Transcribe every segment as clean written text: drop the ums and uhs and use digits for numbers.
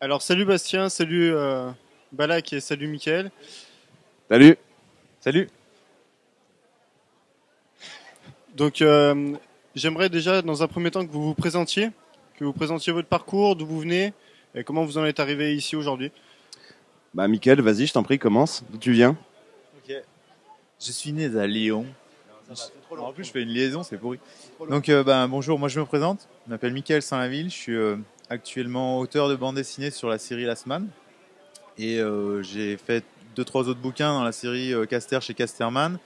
Alors salut Bastien, salut Balak et salut Mickaël. Salut. Salut. Donc j'aimerais déjà dans un premier temps que vous présentiez votre parcours, d'où vous venez et comment vous en êtes arrivé ici aujourd'hui. Bah Mickaël, vas-y, je t'en prie, commence. D'où tu viens? Ok. Je suis né à Lyon. En plus, je fais une liaison, c'est pourri. Donc, bonjour, moi je me présente. Je m'appelle Mickaël Saint-Laville. Je suis actuellement auteur de bande dessinée sur la série Last Man. Et j'ai fait 2-3 autres bouquins dans la série Caster chez Casterman.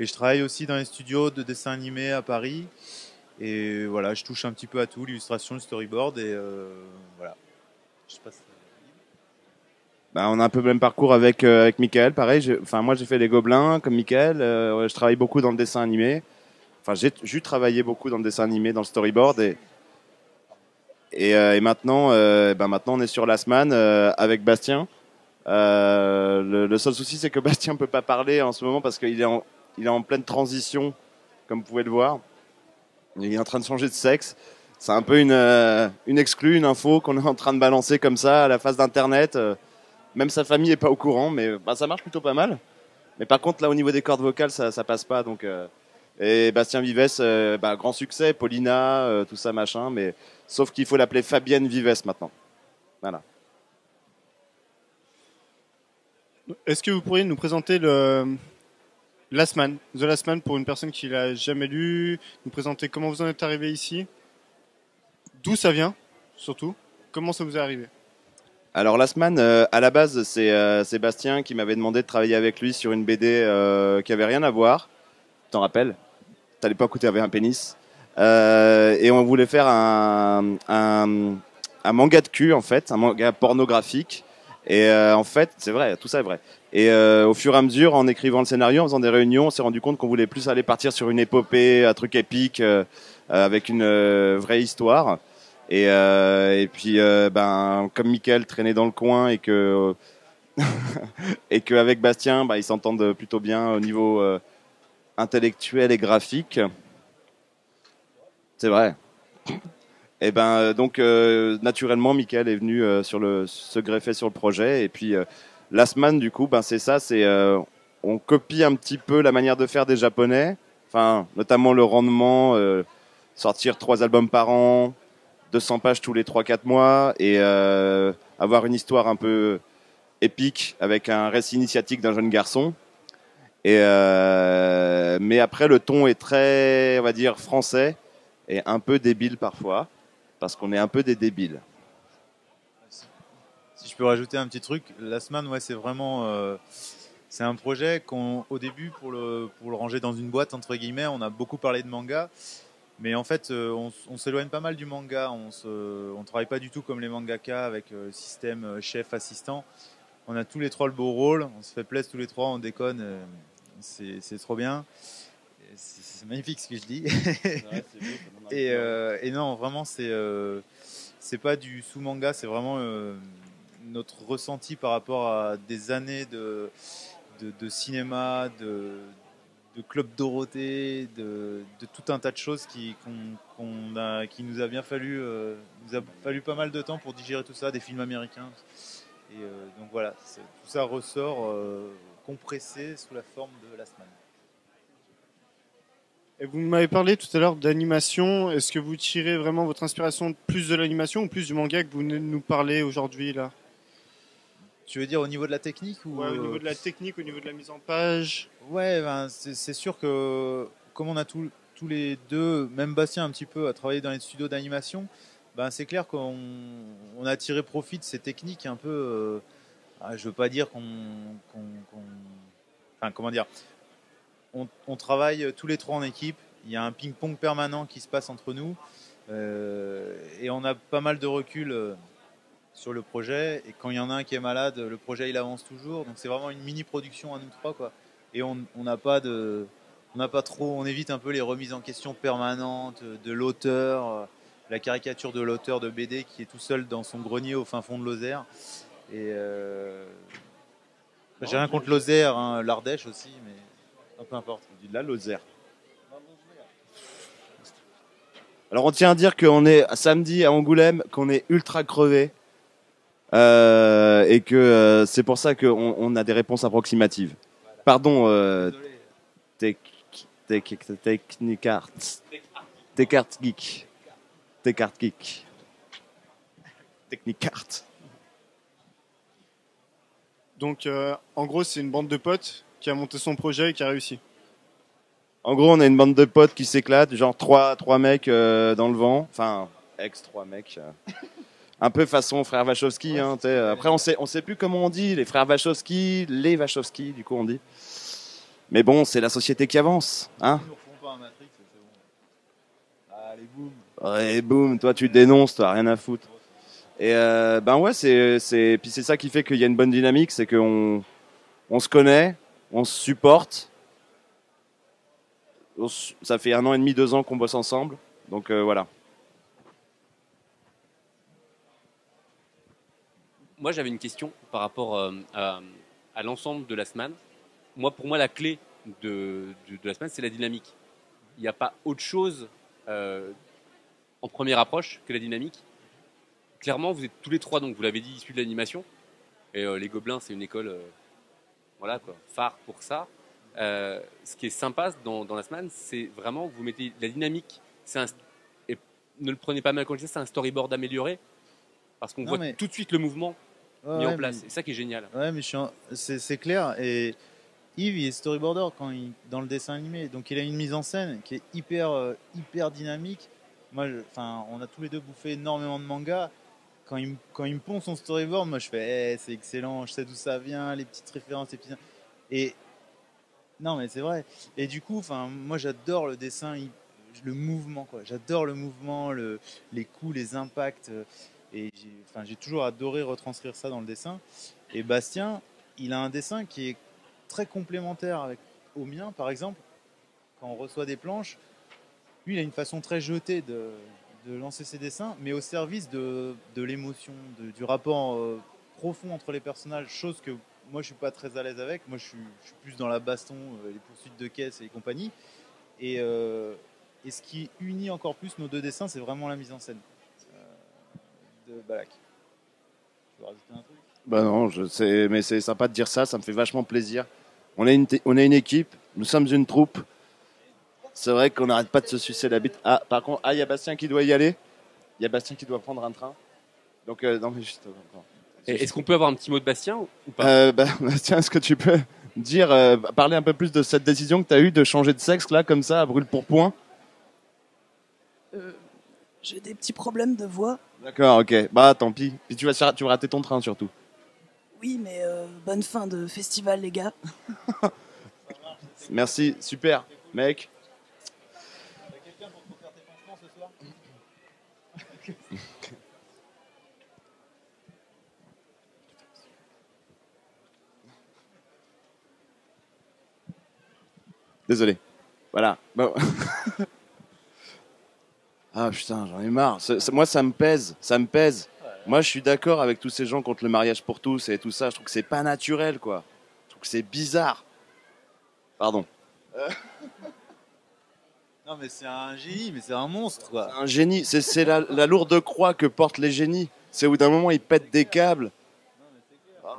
Et je travaille aussi dans les studios de dessin animé à Paris. Et voilà, je touche un petit peu à tout, l'illustration, le storyboard. Et voilà. Je passe. Bah, on a un peu le même parcours avec Mickaël, pareil. Moi, j'ai fait des Gobelins comme Mickaël. Je travaille beaucoup dans le dessin animé. Enfin, j'ai travaillé beaucoup dans le dessin animé, dans le storyboard. Et maintenant, on est sur Last Man avec Bastien. Le seul souci, c'est que Bastien peut pas parler en ce moment parce qu'il il est en pleine transition, comme vous pouvez le voir. Il est en train de changer de sexe. C'est un peu une exclue, une info qu'on est en train de balancer comme ça à la face d'Internet. Même sa famille est pas au courant, mais ça marche plutôt pas mal. Mais par contre, là, au niveau des cordes vocales, ça passe pas. Et Bastien Vives, grand succès, Paulina, tout ça, machin. Mais sauf qu'il faut l'appeler Fabienne Vives maintenant. Voilà. Est-ce que vous pourriez nous présenter le Last Man, The Last Man pour une personne qui l'a jamais lu, nous présenter comment vous en êtes arrivé ici, d'où ça vient, surtout, comment ça vous est arrivé? Alors Last Man, à la base, c'est Sébastien qui m'avait demandé de travailler avec lui sur une BD qui avait rien à voir. T'en rappelles? À l'époque où tu avais un pénis. Et on voulait faire un manga de cul, en fait, un manga pornographique. Et en fait, c'est vrai, tout ça est vrai. Et au fur et à mesure, en écrivant le scénario, en faisant des réunions, on s'est rendu compte qu'on voulait plus aller partir sur une épopée, un truc épique, avec une vraie histoire. Et puis, comme Mickaël traînait dans le coin et que et qu'avec Bastien, ils s'entendent plutôt bien au niveau intellectuel et graphique. C'est vrai. Et naturellement, Mickaël est venu se greffer sur le projet. Et puis, Last Man, du coup, c'est ça. On copie un petit peu la manière de faire des Japonais. Enfin, notamment le rendement, sortir 3 albums par an, 200 pages tous les 3-4 mois et avoir une histoire un peu épique avec un récit initiatique d'un jeune garçon. Mais après, le ton est très, on va dire, français et un peu débile parfois, parce qu'on est un peu des débiles. Si je peux rajouter un petit truc, Last Man, ouais, c'est vraiment... c'est un projet au début, pour le ranger dans une boîte, entre guillemets, on a beaucoup parlé de manga. Mais en fait, on s'éloigne pas mal du manga. On travaille pas du tout comme les mangaka avec système chef-assistant. On a tous les trois le beau rôle. On se fait plaisir tous les trois, on déconne. C'est trop bien. C'est magnifique ce que je dis. Ouais, et non, vraiment, c'est pas du sous-manga. C'est vraiment notre ressenti par rapport à des années de cinéma, de Club Dorothée, de tout un tas de choses qui nous a bien fallu, nous a fallu pas mal de temps pour digérer tout ça, des films américains. Et donc voilà, tout ça ressort compressé sous la forme de Last Man. Et vous m'avez parlé tout à l'heure d'animation. Est-ce que vous tirez vraiment votre inspiration plus de l'animation ou plus du manga que vous venez de nous parler aujourd'hui là? Tu veux dire au niveau de la technique ou au niveau de la technique, au niveau de la mise en page? Ouais, c'est sûr que comme on a tous les deux, même Bastien un petit peu, a travaillé dans les studios d'animation, c'est clair qu'on a tiré profit de ces techniques un peu. Je veux pas dire enfin, comment dire. On travaille tous les trois en équipe. Il y a un ping-pong permanent qui se passe entre nous et on a pas mal de recul. Sur le projet, et quand il y en a un qui est malade, le projet il avance toujours, donc c'est vraiment une mini production à nous trois quoi. Et on n'a pas trop, on évite un peu les remises en question permanentes de l'auteur, la caricature de l'auteur de BD qui est tout seul dans son grenier au fin fond de Lozère. Et j'ai rien contre Lozère, hein, l'Ardèche aussi, mais peu importe. On dit de la Lozère. Alors on tient à dire qu'on est samedi à Angoulême, qu'on est ultra crevé. Et que c'est pour ça qu'on a des réponses approximatives. Pardon, Tech, Technicart, Techart Geek, Techart Geek, Technicart. Donc, en gros, c'est une bande de potes qui a monté son projet et qui a réussi. En gros, on a une bande de potes qui s'éclatent, genre trois mecs dans le vent, enfin trois mecs. Un peu façon frère Wachowski. Hein, après, on sait plus comment on dit, les frères Wachowski, les Wachowski, du coup on dit. Mais bon, c'est la société qui avance, hein. Ils nous refont pas un Matrix, c'est bon. Allez, boum. Ouais, boum, toi tu dénonces, toi rien à foutre. Et ben ouais, puis c'est ça qui fait qu'il y a une bonne dynamique, c'est qu'on se connaît, on se supporte. Ça fait 1 an et demi, 2 ans qu'on bosse ensemble, donc voilà. Moi, j'avais une question par rapport à l'ensemble de la semaine. Pour moi, la clé de la semaine, c'est la dynamique. Il n'y a pas autre chose en première approche que la dynamique. Clairement, vous êtes tous les trois, donc vous l'avez dit, issus de l'animation. Et les Gobelins, c'est une école voilà, quoi, phare pour ça. Ce qui est sympa dans la semaine, c'est vraiment vous mettez la dynamique. Et ne le prenez pas mal comme je disais, c'est un storyboard amélioré. Parce qu'on voit tout de suite le mouvement mis en place. C'est ça qui est génial. Ouais, mais c'est clair. Et Yves, il est storyboarder dans le dessin animé. Donc il a une mise en scène qui est hyper dynamique. Moi, on a tous les deux bouffé énormément de mangas. Quand il me pond son storyboard, moi je fais c'est excellent, je sais d'où ça vient, les petites références, et non mais c'est vrai. Et du coup, moi j'adore le dessin, le mouvement quoi. J'adore le mouvement, les coups, les impacts. Et j'ai toujours adoré retranscrire ça dans le dessin. Et Bastien, il a un dessin qui est très complémentaire au mien, par exemple. Quand on reçoit des planches, lui, il a une façon très jetée de lancer ses dessins, mais au service de l'émotion, du rapport profond entre les personnages, chose que moi, je suis pas très à l'aise avec. Moi, je suis plus dans la baston, les poursuites de caisse et compagnie. Et ce qui unit encore plus nos deux dessins, c'est vraiment la mise en scène. De Balak. Tu veux rajouter un truc ? Bah non, je sais, mais c'est sympa de dire ça, ça me fait vachement plaisir. On est une équipe, nous sommes une troupe. C'est vrai qu'on n'arrête pas de se sucer la bite. Ah, par contre, il y a Bastien qui doit y aller. Il y a Bastien qui doit prendre un train. Donc, non, mais juste. Est-ce qu'on peut avoir un petit mot de Bastien ou pas Bastien, est-ce que tu peux dire, parler un peu plus de cette décision que tu as eue de changer de sexe, là, comme ça, à brûle pour point ? J'ai des petits problèmes de voix. D'accord, ok. Bah, tant pis. Puis tu vas rater ton train, surtout. Oui, mais bonne fin de festival, les gars. Merci, super, mec. T'as quelqu'un pour te faire tes pansements ce soir ? Désolé. Voilà. Bon. Ah putain, j'en ai marre. Moi, ça me pèse. Moi, je suis d'accord avec tous ces gens contre le mariage pour tous et tout ça. Je trouve que c'est pas naturel, quoi. Je trouve que c'est bizarre. Pardon. Non, mais c'est un génie, mais c'est un monstre, quoi. Un génie. C'est la lourde croix que portent les génies. C'est où d'un moment, ils pètent des câbles. Non, mais c'est clair.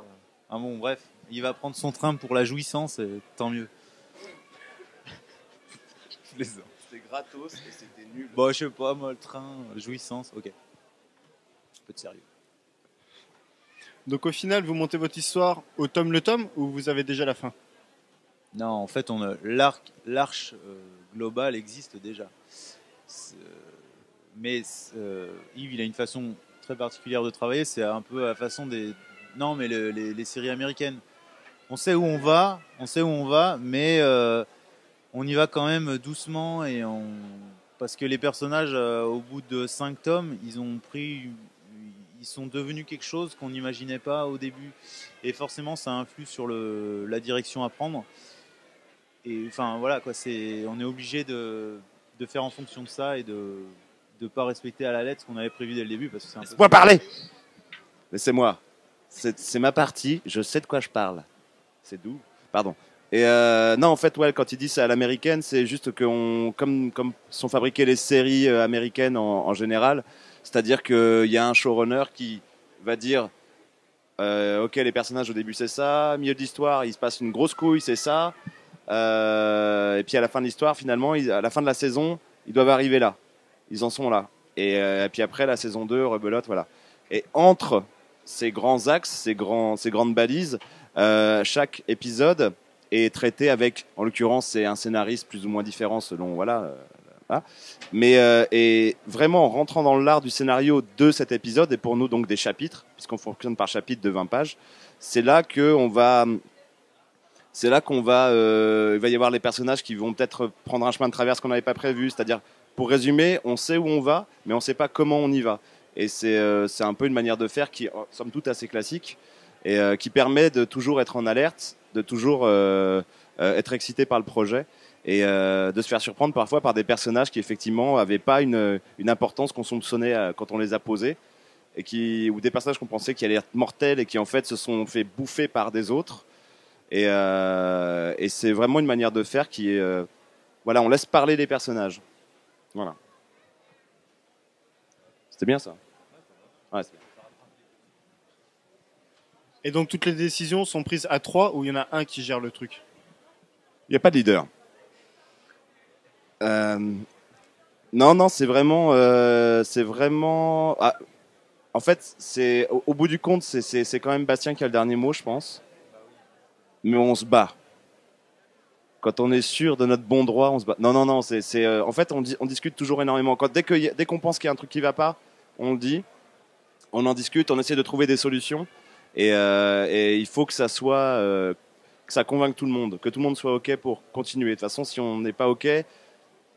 Ah bon, bref. Il va prendre son train pour la jouissance, et tant mieux. C'était gratos et c'était nul. Bon, je sais pas, moi, le train, jouissance, ok. Un peu de sérieux. Donc au final, vous montez votre histoire au tome le tome ou vous avez déjà la fin ? Non, en fait, l'arche globale existe déjà. Mais Yves, il a une façon très particulière de travailler. C'est un peu à la façon des... Non, mais les séries américaines. On sait où on va, mais on y va quand même doucement parce que les personnages, au bout de 5 tomes, ils sont devenus quelque chose qu'on n'imaginait pas au début. Et forcément, ça influe sur la direction à prendre. Et enfin, voilà, quoi, on est obligé de faire en fonction de ça et de ne pas respecter à la lettre ce qu'on avait prévu dès le début. Parce que Laisse-moi parler. Laissez-moi. C'est ma partie, je sais de quoi je parle. C'est doux. Pardon. Et non, en fait, ouais, quand il dit c'est à l'américaine, c'est juste que comme sont fabriquées les séries américaines en général, c'est-à-dire qu'il y a un showrunner qui va dire ok, les personnages au début c'est ça, milieu de l'histoire il se passe une grosse couille, c'est ça. Et puis à la fin de l'histoire, finalement, à la fin de la saison, ils doivent arriver là. Ils en sont là. Et puis après, la saison 2, rebelote, voilà. Et entre ces grands axes, ces grandes balises, chaque épisode est traité avec, en l'occurrence, c'est un scénariste plus ou moins différent selon, voilà. Voilà. Mais et vraiment en rentrant dans l'art du scénario de cet épisode, et pour nous donc des chapitres, puisqu'on fonctionne par chapitre de 20 pages, c'est là qu'on va il va y avoir les personnages qui vont peut-être prendre un chemin de traverse qu'on n'avait pas prévu. C'est-à-dire, pour résumer, on sait où on va, mais on ne sait pas comment on y va. Et c'est un peu une manière de faire qui est, somme toute, assez classique et qui permet de toujours être en alerte, de toujours être excité par le projet et de se faire surprendre parfois par des personnages qui, effectivement, n'avaient pas une importance qu'on soupçonnait quand on les a posés. Ou des personnages qu'on pensait qui allaient être mortels et qui, en fait, se sont fait bouffer par des autres. Et c'est vraiment une manière de faire qui est, voilà, on laisse parler les personnages. Voilà. C'était bien ça. Ouais, c'est bien. Et donc toutes les décisions sont prises à 3 ou il y en a un qui gère le truc? Il n'y a pas de leader. Non, c'est vraiment, Ah, en fait, c'est au bout du compte, c'est quand même Bastien qui a le dernier mot, je pense. Mais on se bat. Quand on est sûr de notre bon droit, on se bat. Non. En fait, on discute toujours énormément. Dès qu'on pense qu'il y a un truc qui va pas, on le dit. On en discute, on essaie de trouver des solutions. Et il faut que ça soit, que ça convainque tout le monde, que tout le monde soit ok pour continuer. De toute façon, si on n'est pas ok,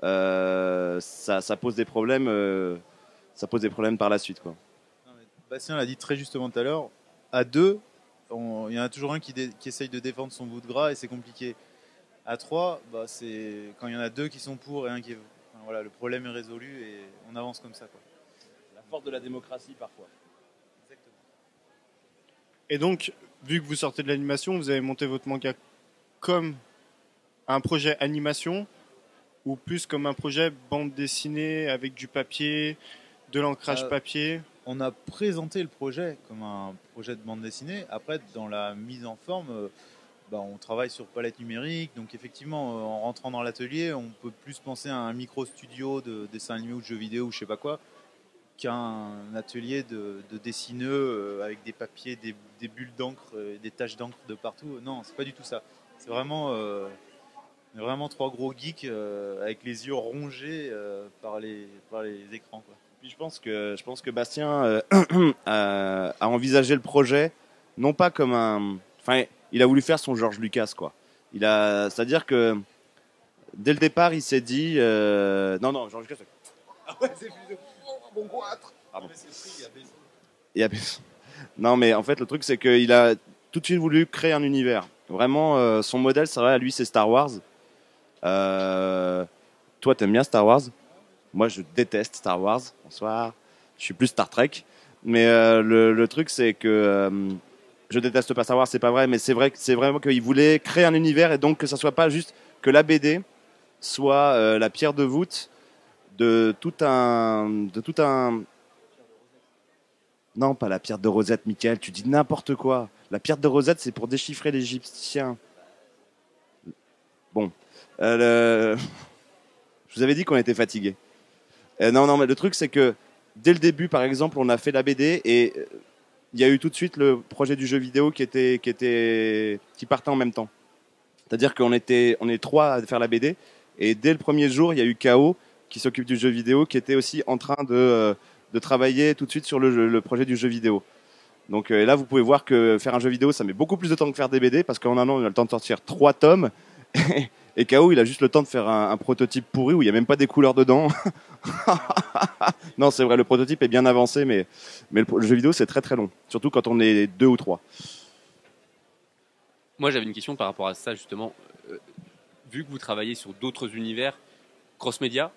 ça pose des problèmes. Ça pose des problèmes par la suite, quoi. Non, mais Bastien l'a dit très justement tout à l'heure. À deux, il y en a toujours un qui essaye de défendre son bout de gras et c'est compliqué. À 3, bah, c'est quand il y en a 2 qui sont pour et un qui est. Enfin, voilà, le problème est résolu et on avance comme ça, quoi. La force de la démocratie, parfois. Exactement. Et donc, vu que vous sortez de l'animation, vous avez monté votre manga comme un projet animation ou plus comme un projet bande dessinée avec du papier, de l'ancrage papier? On a présenté le projet comme un projet de bande dessinée. Après, dans la mise en forme, on travaille sur palette numérique. Donc effectivement, en rentrant dans l'atelier, on peut plus penser à un micro-studio de dessin animé ou de jeux vidéo ou je sais pas quoi, qu'un atelier de dessineux avec des papiers, des bulles d'encre, des taches d'encre de partout. Non, c'est pas du tout ça. C'est vraiment trois gros geeks avec les yeux rongés par les écrans, quoi. Puis je pense que Bastien a envisagé le projet non pas comme un. Enfin, il a voulu faire son George Lucas, quoi. C'est-à-dire que dès le départ, il s'est dit non, George Lucas. Ah ouais, c'est plus bon goitre. Pardon. Il y a Non, mais en fait, le truc, c'est qu'il a tout de suite voulu créer un univers. Vraiment, son modèle, c'est vrai, lui, c'est Star Wars. Toi, t'aimes bien Star Wars? Moi, je déteste Star Wars. Bonsoir. Je suis plus Star Trek. Mais le truc, c'est que je déteste pas Star Wars, c'est pas vrai. Mais c'est vraiment qu'il voulait créer un univers et donc que ça soit pas juste que la BD soit la pierre de voûte de tout un. Non, pas la pierre de Rosette, Michael. Tu dis n'importe quoi. La pierre de Rosette, c'est pour déchiffrer l'Égyptien. Bon. Je vous avais dit qu'on était fatigué. Non, mais le truc, c'est que dès le début, par exemple, on a fait la BD et il y a eu tout de suite le projet du jeu vidéo qui partait en même temps. C'est-à-dire qu'on est trois à faire la BD et dès le premier jour, il y a eu KO qui s'occupe du jeu vidéo qui était aussi en train de travailler tout de suite sur le projet du jeu vidéo. Donc là, vous pouvez voir que faire un jeu vidéo, ça met beaucoup plus de temps que faire des BD parce qu'en un an, on a le temps de sortir 3 tomes. Et KO, il a juste le temps de faire un prototype pourri où il n'y a même pas des couleurs dedans. Non, c'est vrai, le prototype est bien avancé, mais le jeu vidéo, c'est très très long. Surtout quand on est 2 ou 3. Moi, j'avais une question par rapport à ça, justement. Vu que vous travaillez sur d'autres univers cross-média,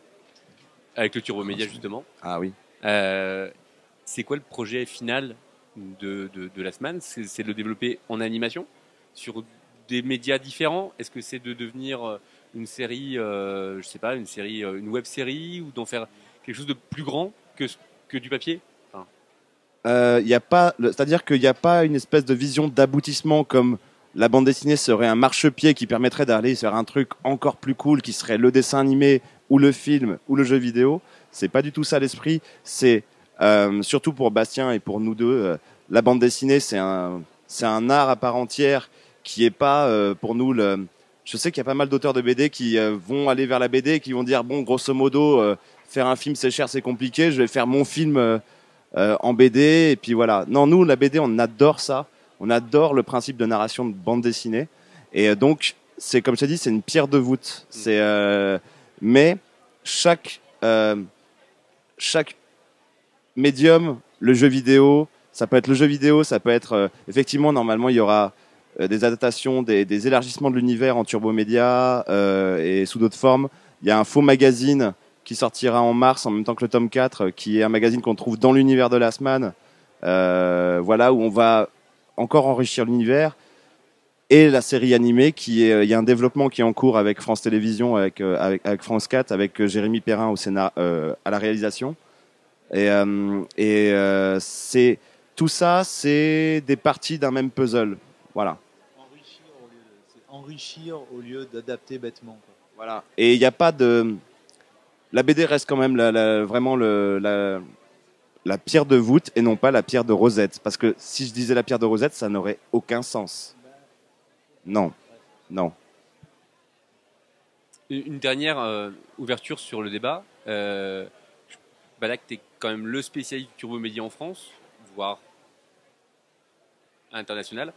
avec le Turbo Média, justement, Ah oui. c'est quoi le projet final de la semaine? C'est de le développer en animation sur des médias différents? Est-ce que c'est de devenir une série, je sais pas, une web série ou d'en faire quelque chose de plus grand que du papier? Enfin, y a pas, c'est-à-dire qu'il n'y a pas une espèce de vision d'aboutissement comme la bande dessinée serait un marchepied qui permettrait d'aller vers un truc encore plus cool qui serait le dessin animé ou le film ou le jeu vidéo. C'est pas du tout ça l'esprit. C'est surtout pour Bastien et pour nous deux, la bande dessinée c'est un art à part entière qui est pas pour nous le. Je sais qu'il y a pas mal d'auteurs de BD qui vont aller vers la BD et qui vont dire bon grosso modo faire un film c'est cher c'est compliqué, je vais faire mon film en BD et puis voilà. Non, nous la BD on adore ça, on adore le principe de narration de bande dessinée et donc c'est comme je t'ai dit c'est une pierre de voûte. C'est mais chaque médium, le jeu vidéo, ça peut être le jeu vidéo, ça peut être effectivement normalement il y aura des adaptations, des élargissements de l'univers en turbomédia et sous d'autres formes. Il y a un faux magazine qui sortira en mars en même temps que le tome 4, qui est un magazine qu'on trouve dans l'univers de Last Man, voilà, où on va encore enrichir l'univers. Et la série animée, il y a un développement qui est en cours avec France Télévisions, avec France 4, avec Jérémy Perrin à la réalisation. Et c'est tout ça, c'est des parties d'un même puzzle. Voilà. Enrichir au lieu d'adapter bêtement, quoi. Voilà. Et il n'y a pas de. La BD reste quand même vraiment la pierre de voûte et non pas la pierre de Rosette. Parce que si je disais la pierre de Rosette, ça n'aurait aucun sens. Non. Non. Une dernière ouverture sur le débat. Balak, tu es quand même le spécialiste du turbo média en France, voire international.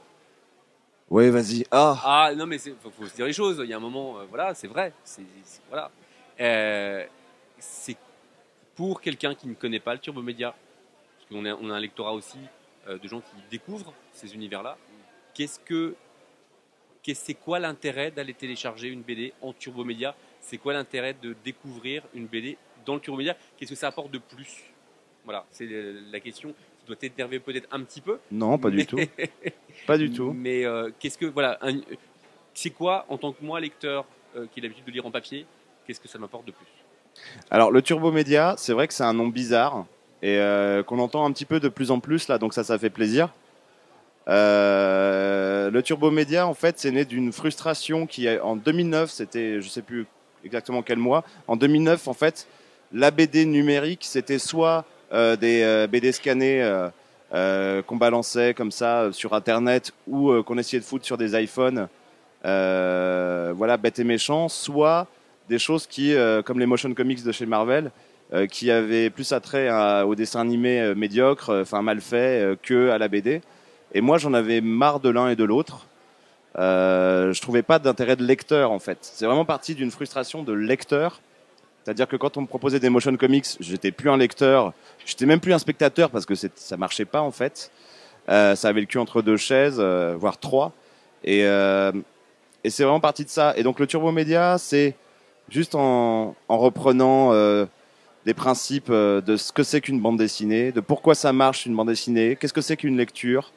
Oui, vas-y. Ah, non, mais faut se dire les choses. Il y a un moment, voilà, c'est vrai. Voilà. C'est pour quelqu'un qui ne connaît pas le turbo média, parce qu'on a un lectorat aussi de gens qui découvrent ces univers-là. C'est quoi l'intérêt d'aller télécharger une BD en turbo média? C'est quoi l'intérêt de découvrir une BD dans le turbo média? Qu'est-ce que ça apporte de plus? Voilà, c'est la question qui doit t'énerver peut-être un petit peu. Non, pas du tout. Pas du tout. Mais c'est quoi, en tant que moi, lecteur qui a l'habitude de lire en papier, qu'est-ce que ça m'apporte de plus? Alors, le turbo média, c'est vrai que c'est un nom bizarre et qu'on entend un petit peu de plus en plus là, donc ça fait plaisir. Le turbo média, en fait, c'est né d'une frustration qui, en 2009, c'était, je sais plus exactement quel mois. En 2009, en fait, la BD numérique, c'était soit des BD scannés qu'on balançait comme ça sur Internet ou qu'on essayait de foutre sur des iPhones, voilà, bête et méchant, soit des choses qui, comme les motion comics de chez Marvel, qui avaient plus attrait au dessin animé médiocre, enfin mal fait, que à la BD. Et moi, j'en avais marre de l'un et de l'autre. Je trouvais pas d'intérêt de lecteur, en fait. C'est vraiment parti d'une frustration de lecteur. C'est-à-dire que quand on me proposait des motion comics, j'étais plus un lecteur, j'étais même plus un spectateur parce que ça marchait pas, en fait. Ça avait le cul entre deux chaises, voire trois. Et c'est vraiment parti de ça. Et donc, le turbo média, c'est juste en reprenant des principes de ce que c'est qu'une bande dessinée, de pourquoi ça marche une bande dessinée, qu'est-ce que c'est qu'une lecture,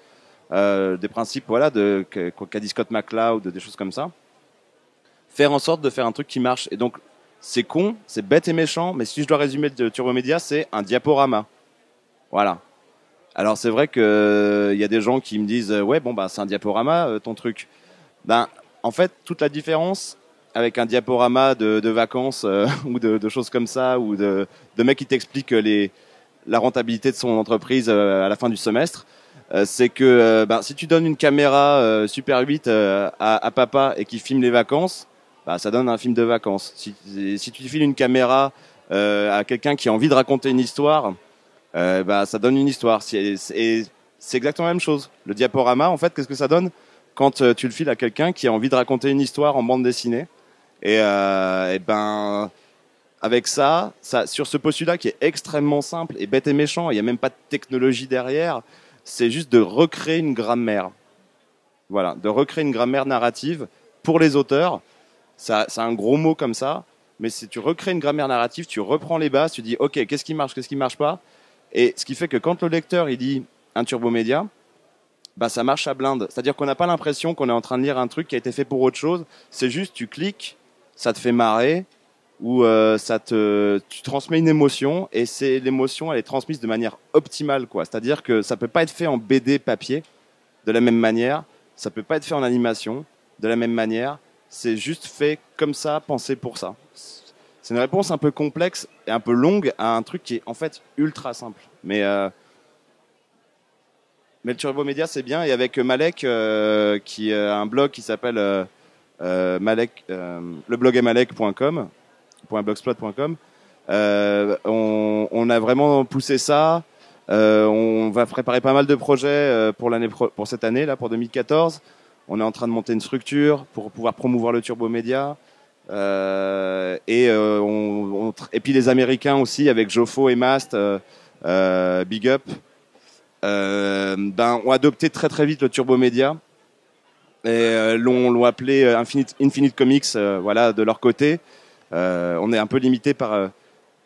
des principes voilà, qu'a dit Scott McCloud, des choses comme ça. Faire en sorte de faire un truc qui marche. Et donc, c'est con, c'est bête et méchant, mais si je dois résumer le turbo média, c'est un diaporama. Voilà. Alors, c'est vrai qu'il y a des gens qui me disent ouais, bon, bah, c'est un diaporama, ton truc. Ben, en fait, toute la différence avec un diaporama de vacances ou de choses comme ça, ou de mecs qui t'expliquent la rentabilité de son entreprise à la fin du semestre, c'est que si tu donnes une caméra Super 8 à papa et qui filme les vacances, ça donne un film de vacances. Si tu files une caméra à quelqu'un qui a envie de raconter une histoire, ça donne une histoire. Et c'est exactement la même chose. Le diaporama, en fait, qu'est-ce que ça donne quand tu le files à quelqu'un qui a envie de raconter une histoire en bande dessinée? Et avec ça, sur ce postulat qui est extrêmement simple et bête et méchant, il n'y a même pas de technologie derrière, c'est juste de recréer une grammaire. Voilà, de recréer une grammaire narrative pour les auteurs. C'est un gros mot comme ça, mais si tu recrées une grammaire narrative, tu reprends les bases, tu dis ok, qu'est-ce qui marche pas, et ce qui fait que quand le lecteur il dit un turbomédia, ça marche à blinde. C'est-à-dire qu'on n'a pas l'impression qu'on est en train de lire un truc qui a été fait pour autre chose. C'est juste tu cliques, ça te fait marrer, où tu transmets une émotion et c'est l'émotion, elle est transmise de manière optimale, quoi. C'est-à-dire que ça peut pas être fait en BD papier de la même manière, ça peut pas être fait en animation de la même manière. C'est juste fait comme ça, pensé pour ça. C'est une réponse un peu complexe et un peu longue à un truc qui est en fait ultra simple. Mais le Turbo Média, c'est bien. Et avec Malek, qui a un blog qui s'appelle Malek, le blog est malek.com, .blogspot.com, on a vraiment poussé ça. On va préparer pas mal de projets pour cette année, là, pour 2014. On est en train de monter une structure pour pouvoir promouvoir le Turbo Média. Et puis les Américains aussi, avec Jofo et Mast, Big Up. Ont adopté très très vite le Turbo Média et l'ont appelé Infinite Comics, voilà, de leur côté. On est un peu limité par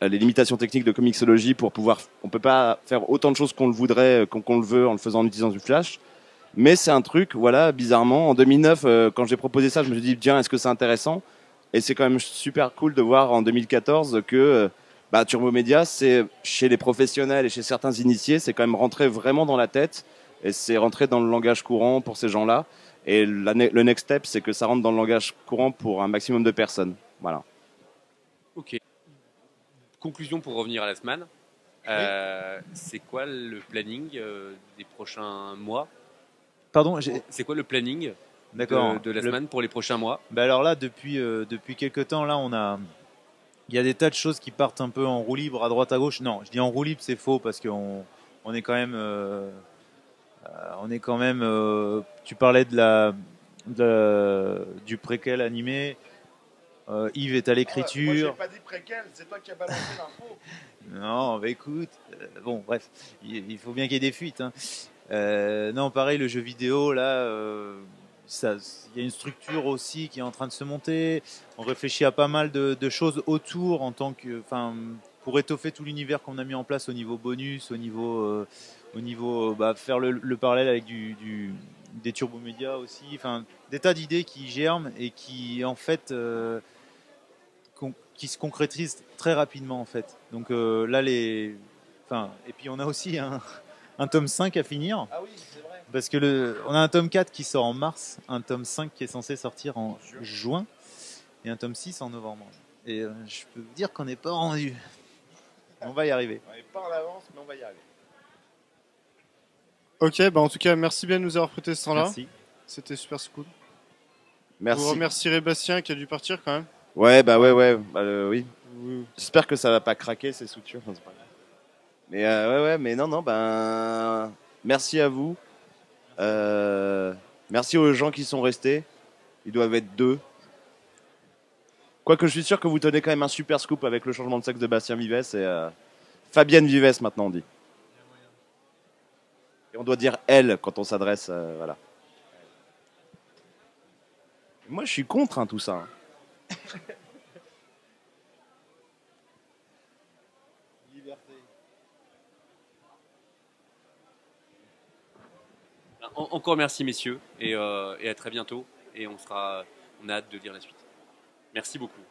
les limitations techniques de Comixology on peut pas faire autant de choses qu'on le voudrait, qu'on le veut en le faisant en utilisant du Flash. Mais c'est un truc, voilà, bizarrement, en 2009, quand j'ai proposé ça, je me suis dit, tiens, est-ce que c'est intéressant? Et c'est quand même super cool de voir en 2014 que Turbo Média, c'est chez les professionnels et chez certains initiés, c'est quand même rentré vraiment dans la tête et c'est rentré dans le langage courant pour ces gens-là. Et le next step, c'est que ça rentre dans le langage courant pour un maximum de personnes. Voilà. Ok. Conclusion pour revenir à la semaine. C'est quoi le planning des prochains mois? Pardon, c'est quoi le planning de la semaine pour les prochains mois? Alors là, depuis quelques temps, là, il y a des tas de choses qui partent un peu en roue libre à droite à gauche. Non, je dis en roue libre, c'est faux parce qu'on est quand même, tu parlais du préquel animé. Yves est à l'écriture. Moi, j'ai pas dit préquel, c'est toi qui as balancé l'info. Non, écoute, bon, bref, il faut bien qu'il y ait des fuites. Hein. Non, pareil, le jeu vidéo, là, il y a une structure aussi qui est en train de se monter. On réfléchit à pas mal de choses autour pour étoffer tout l'univers qu'on a mis en place au niveau bonus, au niveau faire le parallèle avec des turbomédias aussi. Enfin, des tas d'idées qui germent et qui, en fait, qui se concrétisent très rapidement, en fait. Donc là, et puis on a aussi un tome 5 à finir. Ah oui, c'est vrai. Parce que on a un tome 4 qui sort en mars, un tome 5 qui est censé sortir en juin, et un tome 6 en novembre. Et je peux vous dire qu'on n'est pas rendu. On va y arriver. On n'est pas en avance, mais on va y arriver. Ok, en tout cas, merci bien de nous avoir prêté ce temps-là. Merci. C'était super cool. Merci. Vous remercierez Bastien qui a dû partir quand même. Ouais. Oui. J'espère que ça va pas craquer ces soutures. Enfin, c'est pas grave. Mais mais non, merci à vous. Merci aux gens qui sont restés. Ils doivent être 2. Quoique je suis sûr que vous tenez quand même un super scoop avec le changement de sexe de Bastien Vives et Fabienne Vives maintenant on dit. Et on doit dire elle quand on s'adresse, voilà. Moi je suis contre tout ça. Encore merci messieurs et à très bientôt et on a hâte de lire la suite. Merci beaucoup.